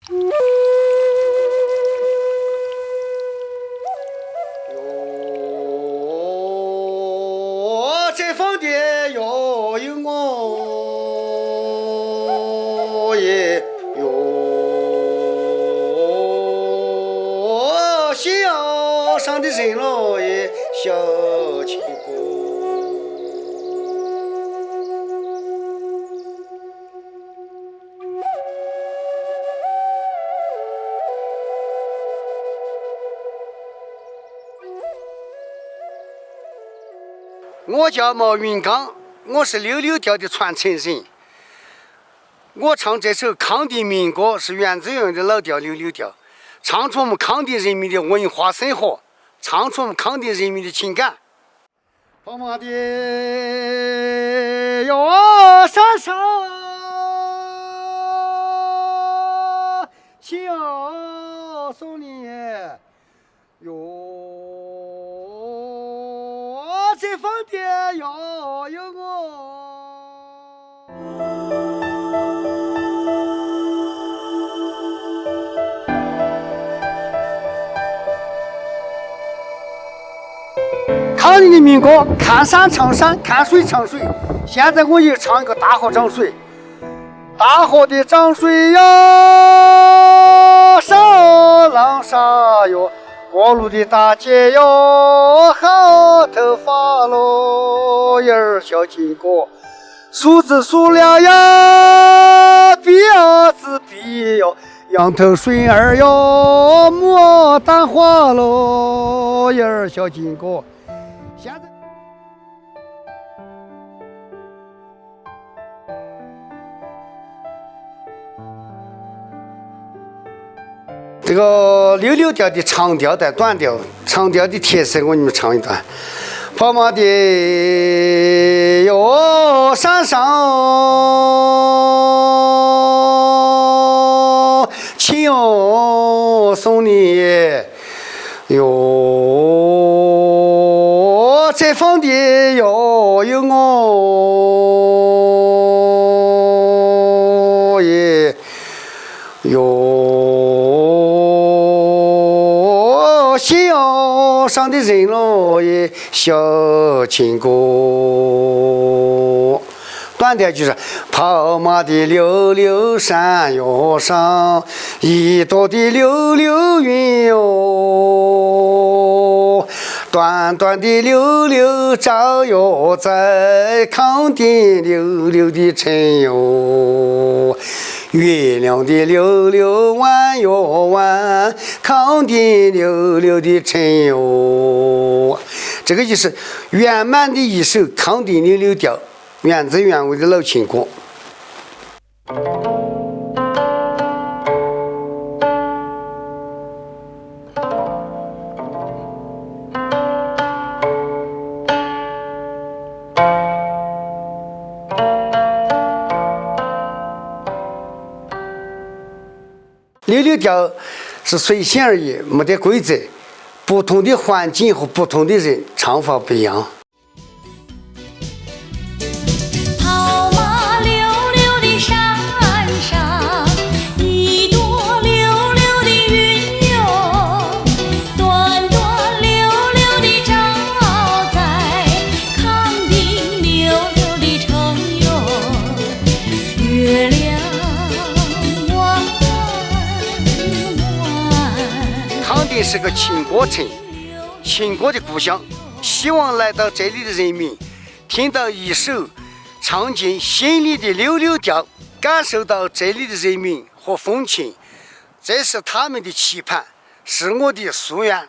哟，这房间要有我耶哟，夕阳上的人了也小情歌。我叫毛云刚，我是溜溜调的传承人。我唱这首康定民歌是源自于我的老调溜溜调，唱出我们康定人民的文化生活，唱出我们康定人民的情感。宝马的哟，山上亲要送你哟。这房间要有我。康定的民歌，看山唱山，看水唱水。现在我也唱一个大河涨水。大河的涨水呀，沙浪沙哟。过路的大姐哟，好头发咯，眼儿小金果，数字数了呀，鼻子鼻哟，羊头水儿哟，牡丹花咯，眼儿小金果。现在这个溜溜调的长调带短调，长调的特色我给你们唱一段。跑马的哟，山上亲哟送你哟，这房的哟有我耶哟。夕阳上的人咯也小情歌，短调就是跑马的溜溜山哟上，一朵的溜溜云哟，短短的溜溜照哟在康定溜溜的城哟。月亮的溜溜弯哟弯，康定溜溜的城哟。这个就是圆满的一首康定溜溜调，原汁原味的老情歌。溜溜调是随性而已，没得规则，不同的环境和不同的人唱法不一样。跑马溜溜的山上，一朵溜溜的云哟，短短溜溜的照在康定溜溜的城哟，月亮康定是个情歌城，情歌的故乡。希望来到这里的人民听到一首唱进心里的溜溜调，感受到这里的人民和风情，这是他们的期盼，是我的夙愿。